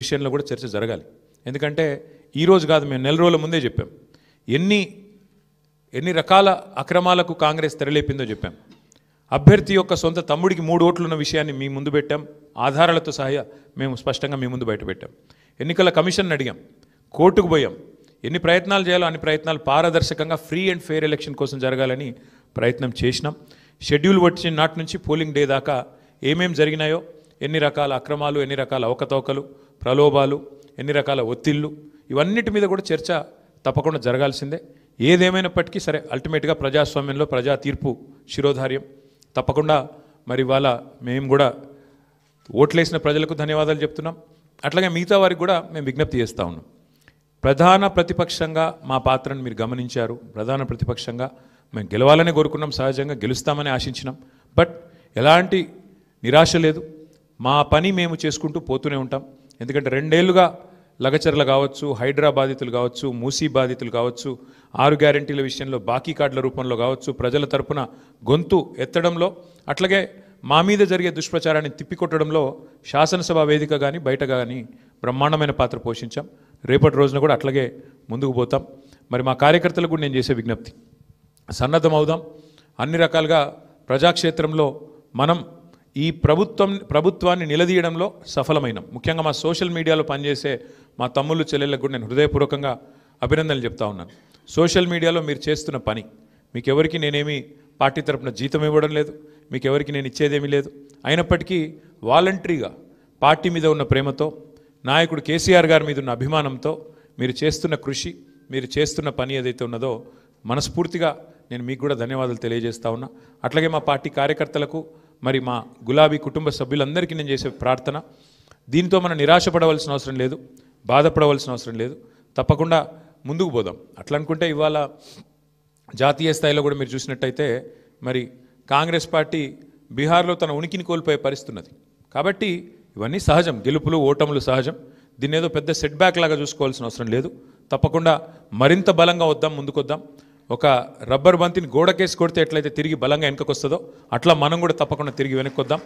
విషయంలో కూడా చర్చ జరగాలి. ఎందుకంటే ఈరోజు కాదు, మేము నెల రోజుల ముందే చెప్పాం. ఎన్ని రకాల అక్రమాలకు కాంగ్రెస్ తెరలేపిందో చెప్పాం. అభ్యర్థి యొక్క సొంత తమ్ముడికి 3 ఓట్లున్న విషయాన్ని మీ ముందు పెట్టాం. ఆధారాలతో సహా మేము స్పష్టంగా మీ ముందు బయటపెట్టాం. ఎన్నికల కమిషన్ అడిగాం, కోర్టుకు పోయాం. ఎన్ని ప్రయత్నాలు చేయాలో అన్ని ప్రయత్నాలు పారదర్శకంగా ఫ్రీ అండ్ ఫెయిర్ ఎలక్షన్ కోసం జరగాలని ప్రయత్నం చేసినాం. షెడ్యూల్ వచ్చిన నాటి నుంచి పోలింగ్ డే దాకా ఏమేం జరిగినాయో, ఎన్ని రకాల అక్రమాలు, ఎన్ని రకాల అవకతవకలు, ప్రలోభాలు, ఎన్ని రకాల ఒత్తిళ్ళు, ఇవన్నిటి మీద కూడా చర్చ తప్పకుండా జరగాల్సిందే. ఏదేమైనప్పటికీ సరే, అల్టిమేట్గా ప్రజాస్వామ్యంలో ప్రజా తీర్పు శిరోధార్యం. తప్పకుండా మరి ఇవాళ మేము కూడా ఓట్లేసిన ప్రజలకు ధన్యవాదాలు చెప్తున్నాం. అట్లాగే మిగతా వారికి కూడా మేము విజ్ఞప్తి చేస్తూ ఉన్నాం. ప్రధాన ప్రతిపక్షంగా మా పాత్రను మీరు గమనించారు. ప్రధాన ప్రతిపక్షంగా మేము గెలవాలనే కోరుకున్నాం, సహజంగా గెలుస్తామని ఆశించినాం. బట్ ఎలాంటి నిరాశ లేదు. మా పని మేము చేసుకుంటూ పోతూనే ఉంటాం. ఎందుకంటే 2 ఏళ్లుగా లగచర్ల కావచ్చు, హైడ్రా బాధితులు కావచ్చు, మూసీ బాధితులు కావచ్చు, 6 గ్యారెంటీల విషయంలో బాకీ కార్డుల రూపంలో కావచ్చు, ప్రజల తరపున గొంతు ఎత్తడంలో, అట్లాగే మా మీద జరిగే దుష్ప్రచారాన్ని తిప్పికొట్టడంలో శాసనసభ వేదిక కానీ బయట కానీ బ్రహ్మాండమైన పాత్ర పోషించాం. రేపటి రోజున కూడా అట్లాగే ముందుకు పోతాం. మరి మా కార్యకర్తలకు కూడా నేను చేసే విజ్ఞప్తి, సన్నద్ధం అవుదాం. అన్ని రకాలుగా ప్రజాక్షేత్రంలో మనం ఈ ప్రభుత్వాన్ని నిలదీయడంలో సఫలమైనాం. ముఖ్యంగా మా సోషల్ మీడియాలో పనిచేసే మా తమ్ముళ్ళు చెల్లెళ్ళకు కూడా నేను హృదయపూర్వకంగా అభినందనలు చెప్తా ఉన్నాను. సోషల్ మీడియాలో మీరు చేస్తున్న పని, మీకెవరికి నేనేమి పార్టీ తరపున జీతం ఇవ్వడం లేదు, మీకెవరికి నేను ఇచ్చేదేమీ లేదు. అయినప్పటికీ వాలంటరీగా పార్టీ మీద ఉన్న ప్రేమతో, నాయకుడు కేసీఆర్ గారి మీద ఉన్న అభిమానంతో మీరు చేస్తున్న కృషి, మీరు చేస్తున్న పని ఏదైతే ఉన్నదో మనస్ఫూర్తిగా నేను మీకు కూడా ధన్యవాదాలు తెలియజేస్తా ఉన్నా. అట్లాగే మా పార్టీ కార్యకర్తలకు, మరి మా గులాబీ కుటుంబ సభ్యులందరికీ నేను చేసే ప్రార్థన, దీంతో మనం నిరాశపడవలసిన అవసరం లేదు, బాధపడవలసిన అవసరం లేదు. తప్పకుండా ముందుకు పోదాం. అట్లా అనుకుంటే ఇవాళ జాతీయ స్థాయిలో కూడా మీరు చూసినట్టయితే మరి కాంగ్రెస్ పార్టీ బీహార్లో తన ఉనికిని కోల్పోయే పరిస్థితి ఉన్నది. కాబట్టి ఇవన్నీ సహజం, గెలుపులు ఓటములు సహజం. దీన్ని ఏదో పెద్ద సెట్ బ్యాక్ లాగా చూసుకోవాల్సిన అవసరం లేదు. తప్పకుండా మరింత బలంగా వద్దాం, ముందుకొద్దాం. ఒక రబ్బర్ బంతిని గోడకేసి కొడితే ఎట్లయితే తిరిగి బలంగా వెనకకు వస్తుందో అట్లా మనం కూడా తప్పకుండా తిరిగి వెనక్కొద్దాం.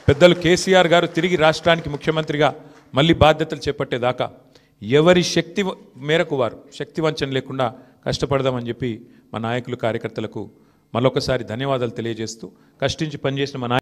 పెద్దలు కేసీఆర్ గారు తిరిగి రాష్ట్రానికి ముఖ్యమంత్రిగా మళ్ళీ బాధ్యతలు చేపట్టేదాకా ఎవరి శక్తి మేరకు వారు శక్తి వంచన లేకుండా కష్టపడదామని చెప్పి మా నాయకులు కార్యకర్తలకు మరొకసారి ధన్యవాదాలు తెలియజేస్తూ, కష్టించి పనిచేసిన మా